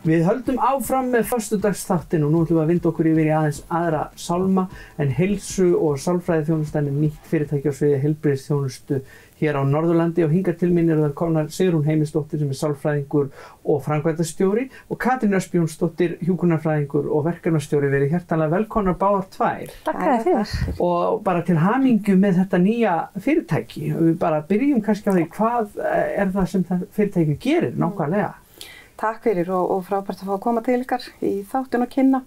Við höldum áfram með föstudagsþáttinn og nú ætlum við að vinda okkur yfir í aðeins aðra sálma en heilsu- og sálfræðiþjónustan er nýtt fyrirtæki á sviði heilbrigðisþjónustu hér á Norðurlandi og hingað til mín eru þær komnar Sigrún Heimisdóttir sem er sálfræðingur og framkvæmdastjóri og Katrín Ösp Jónsdóttir hjúkrunarfræðingur og verkefnastjóri. Verið hjartanlega velkomnar báðar tvær. Takk fyrir. Og bara til hamingju með þetta nýja fyrirtæki. Við bara byrjum kannski á því hvað er það sem það fyrirtæki gerir nákvæmlega. Takk fyrir og frábært að fá að koma til ykkar í þáttinn og kynna.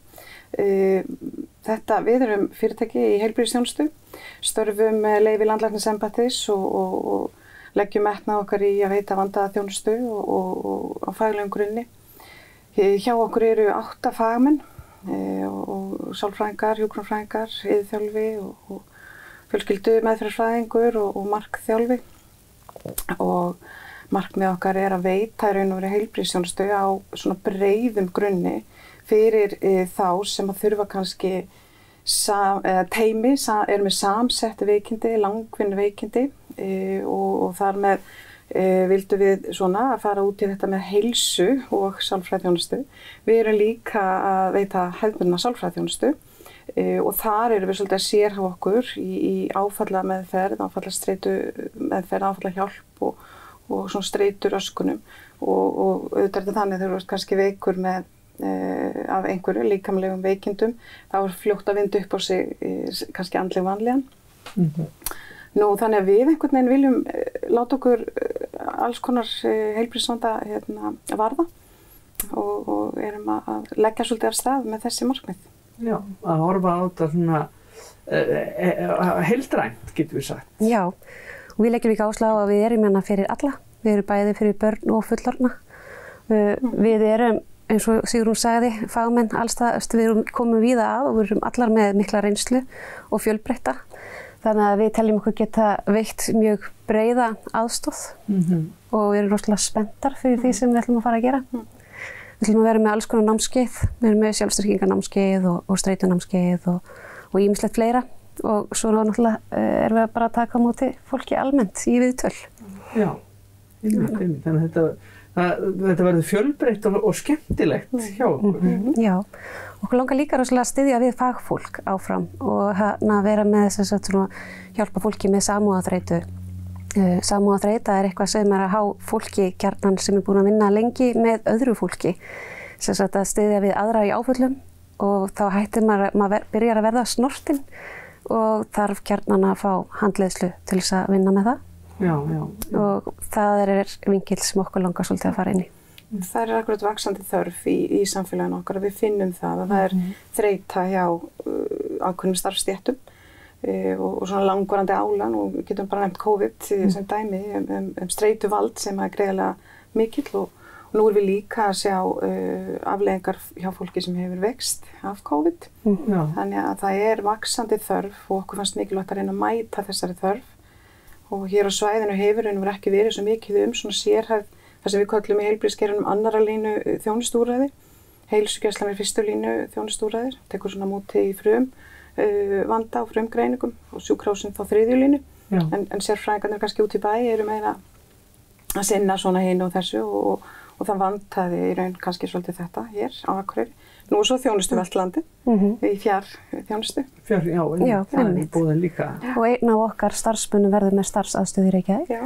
Við erum fyrirtæki í heilbrigðisþjónustu, störfum með leyfi landlæknisembættis og leggjum metnað okkar í að veita vandaða þjónustu og á faglegum grunni. Hjá okkur eru 8 fagmenn og sálfræðingar, hjúkrunarfræðingar, iðjuþjálfi og fjölskyldu meðferðarfræðingur og markþjálfi. Og markmið okkar er að veita í raun og veru heilbrigðisþjónustu á svona breiðum grunni fyrir þá sem að þurfa kannski teymi, er með samsett veikindi, langvinn veikindi og þar með vildum við svona að fara út í þetta með heilsu og sálfræðiþjónustu. Við erum líka að veita hefðbundna sálfræðiþjónustu og þar erum við svolítið að sérhæfa okkur í áfallameðferð, áfallastreitumeðferð, áfallahjálp og svona streituröskunum og auðvitað er þetta þannig þegar þú ert kannski veikur með af einhverju líkamlegum veikindum þá er fljótt að vinda upp á sig kannski andleg vanlíðan. Nú þannig að við einhvern veginn viljum láta okkur alls konar heilbrigðisvanda varða og erum að leggja svolítið af stað með þessi markmið. Já, að horfa á þetta svona heildrænt getum við sagt. Já, og við leggjum líka áherslu á að við erum hérna fyrir alla. Við erum bæði fyrir börn og fullorðna. Við erum, eins og Sigrún sagði, fagmenn allstaðar, við komum víða að og við erum allar með mikla reynslu og fjölbreytta. Þannig að við teljum okkur geta veitt mjög breiða aðstoð og við erum rosalega spenntar fyrir því sem við ætlum að fara að gera. Við ætlum að vera með alls konar námskeið, við erum með sjálfstyrkingarnámskeið og streitunnámskeið og ýmislegt fleira. Og svo náttúrulega erum við bara að taka á móti fólki almennt í viðtöl. Já, einmitt. Þannig að þetta verður fjölbreytt og skemmtilegt hjá okkur. Já, okkur langar líka rosalega að styðja við fagfólk áfram og vera með svona hjálpa fólki með samúðarþreytu. Samúðarþreyta er eitthvað sem er að há fólki gjarnan sem er búin að vinna lengi með öðru fólki. Að styðja við aðra í áföllum og þá hættir maður byrjar að verða snortinn og þarf gjarnan að fá handleiðslu til þess að vinna með það. Já. Og það er vinkill sem okkur langar svolítið að fara inn í. Það er akkurat vaxandi þörf í samfélaginu okkar og við finnum það að það er þreyta hjá ákveðnum starfsstéttum og svona langvarandi álag og við getum bara nefnt COVID sem dæmi streituvald sem er greiðlega mikill og nú erum við líka að sjá afleiðingar hjá fólki sem hefur veikst af COVID. Þannig að það er vaxandi þörf og okkur fannst mikilvægt að reyna að mæta þessari þörf og hér á svæðinu hefur ekki verið svo mikið svona sérhæfð það sem við köllum í heilbrigðiskerfunum annarra línu þjónustúrræði. Heilsugæslan er fyrstu línu þjónustúrræðir, tekur svona móti í vanda og frumgreiningum og sjúkrahúsin þá þriðju línu. En sérfræðingarnir kannski út í bæ eru meira að sinna svona hinu og þessu og það vantaði í raun kannski svolítið þetta hér á Akureyri. Nú er svo þjónustu allt landið í fjarþjónustu. Já, það er búið líka. Og einn af okkar starfsmönnum verður með starfsaðstöðu í Reykjavík. Já.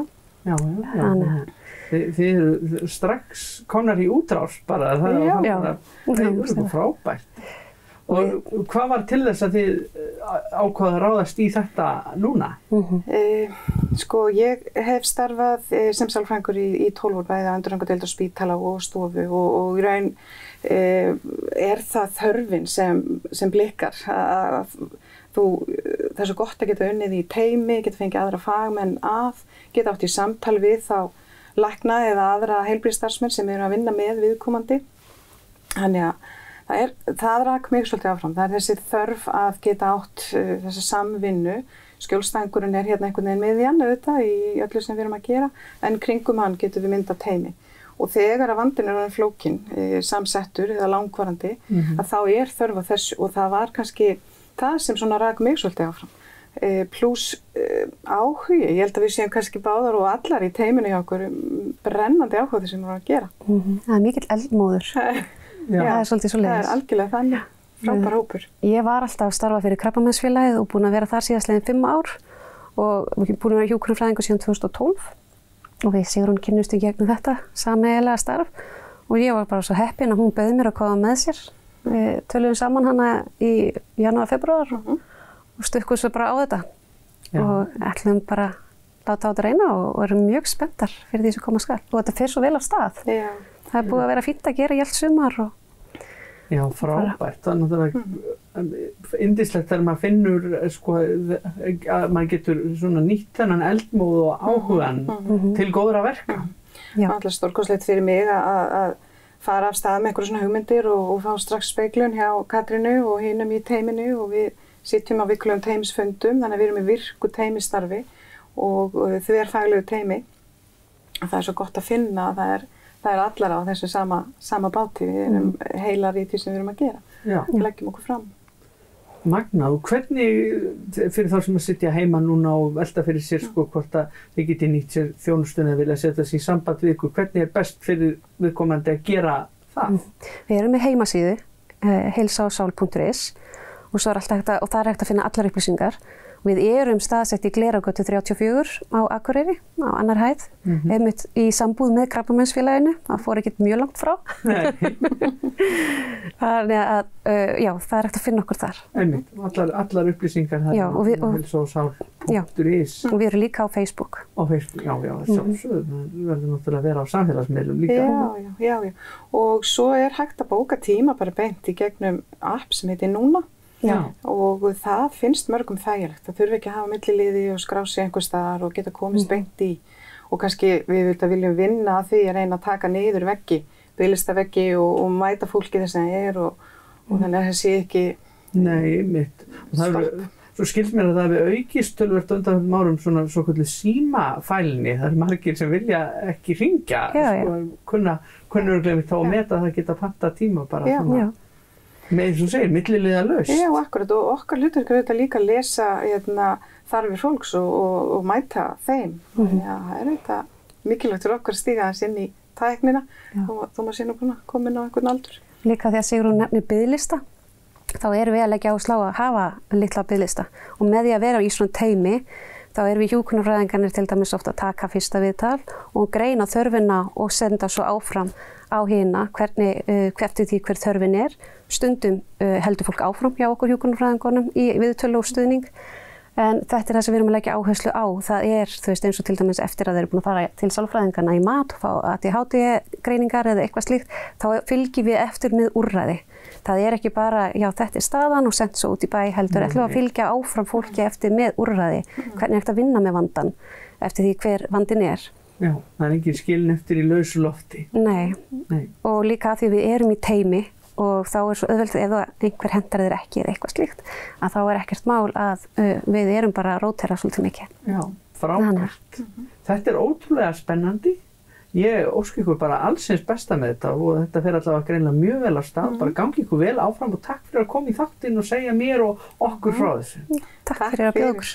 Þið eru strax komnar í útrás bara. Það er frábært. Og hvað var til þess að þið ákváðu að ráðast í þetta núna? Ég hef starfað sem sálfræðingur í 12 ár bæði á endurhæfingardeild á spítala og stofu og í raun er það þörfin sem blikkar. Það er svo gott að geta unnið í teymi, geta fengið aðra fagmenn geta átt í samtal við þá lækna eða aðra heilbrigðisstarfsmenn sem eru að vinna með viðkomandi. Þannig að það rak mig svolítið áfram. Það er þessi þörf að geta átt þessa samvinnu. Skjólstæðingurinn er hérna einhvern veginn miðjan auðvitað í öllu sem við erum að gera, en kringum hann getum við myndað teymi. Og þegar að vandinn er orðinn flókinn, samsettur eða langvarandi, að þá er þörf á þessu og það var kannski það sem svona rak mig svolítið áfram. Pluss áhugi, ég held að við séum kannski báðar og allar í teyminu hjá okkur brennandi áhuga sem við erum að gera. Það er mikill eldmóður. Það er svolítið svo leiðis. Það er algjörlega þannig, frábær hópur. Ég var alltaf að starfa fyrir Krabbameinsfélagið og búin að vera þar síðastliðin 5 ár og búin að vera hjúkrunarfræðingur síðan 2012 og við Sigrún kynnumst í gegnum þetta sameiginlega starf og ég var bara svo heppin að hún bauð mér að koma með sér. Við töluðum saman hana í janúar, febrúar og stukkum svo bara á þetta og ætlum bara láta á þetta reyna og erum mjög spenntar fyrir því sem koma skal og þetta fer svo vel á stað. Það er búið að vera fínt að gera í allt sumar og Já, frábært. Þannig að það er yndislegt þegar maður finnur sko, að maður getur svona nýtt þennan eldmóð og áhugan til góðra verka. Það er alltaf stórkostlegt fyrir mig að fara af stað með einhverjum svona hugmyndir og fá strax speiklun hjá Katrínu og hinum í teiminu og við sitjum á viklegum teimisfundum þannig að við erum í virku teimistarfi og þverfaglegu teimi. Það er svo gott að finna að það er allar á þessu sama báti, við erum heilar í því sem við erum að gera. Við leggjum okkur fram. Magnað, og hvernig, fyrir þá sem að sitja heima núna og velta fyrir sér sko hvort að þið geti nýtt sér þjónustuna eða vilja setja sig í samband við ykkur, hvernig er best fyrir viðkomandi að gera það? Við erum með heimasíðu, heilsaosál.is og svo er alltaf hægt og það er hægt að finna allar upplýsingar. Við erum staðsett í Glerárgötu 34 á Akureyri, á annar hæð, einmitt í sambúð með Krabbameinsfélaginu, það fór ekkert mjög langt frá. Þannig að, það er hægt að finna okkur þar. Einmitt, allar upplýsingar þar á heilsaosál.is. Og við erum líka á Facebook. Á Facebook, sjálfsögðu, við verðum náttúrulega að vera á samfélagsmiðlum líka. Já. Og svo er hægt að bóka tíma bara beint í gegnum app sem heitir Núna. Og það finnst mörgum þægilegt. Það þurfi ekki að hafa milliliði og skrá sig einhvers staðar og geta komist beint í. Og kannski við viljum vinna að því að reyna að taka niður veggi, biðlistaveggi og mæta fólki þess að það er og þannig að það sé ekki stopp. Svo skilst mér að það hefur aukist töluvert undanfarnum árum svona svokölluð símafælni. Það eru margir sem vilja ekki hringja, kunna örugglega þá að meta að það geta panta tíma bara svona. Með eins og segir, milliliða laust. Já, akkurat og okkar hlutverk er auðvitað líka að lesa þarfir fólks og mæta þeim. Þannig að það er auðvitað mikilvægt fyrir okkar að stíga þess inn í tæknina þó maður sé nú komin á einhvern aldur. Líka því að Sigrún nefnir biðlista, þá erum við að leggja áherslu á að hafa litla biðlista og með því að vera í svona teimi þá erum við hjúkrunarfræðingarnir til dæmis ofta að taka fyrsta viðtal og greina þörfina og senda svo áfram á hina eftir því hver þörfin er. Stundum heldur fólk áfram hjá okkur hjúkrunarfræðingunum í viðtölu og stuðning en þetta er það sem við erum að leggja áherslu á. Það er eins og til dæmis eftir að þeir eru búin að fara til sálfræðingarna í mat og fá ADHD-greiningar eða eitthvað slíkt, þá fylgjum við eftir með úrræði. Það er ekki bara, þetta er staðan og sent svo út í bæ heldur, ætlum að fylgja áfram fólki eftir með úrræði, hvernig er þetta að vinna með vandan eftir því hver vandin er. Já, það er engin skilin eftir í lausu lofti. Nei, og líka að því við erum í teimi og þá er svo auðvelt ef einhver hendar þér ekki eða eitthvað slíkt, að þá er ekkert mál að við erum bara að rótera svolítið mikið. Já, frábært. Þetta er ótrúlega spennandi. Ég óska ykkur bara allsins besta með þetta og þetta fer allavega greinilega mjög vel á stað. Bara gangi ykkur vel áfram og takk fyrir að koma í þáttinn og segja mér og okkur frá þessu. Takk fyrir að bjóða okkur.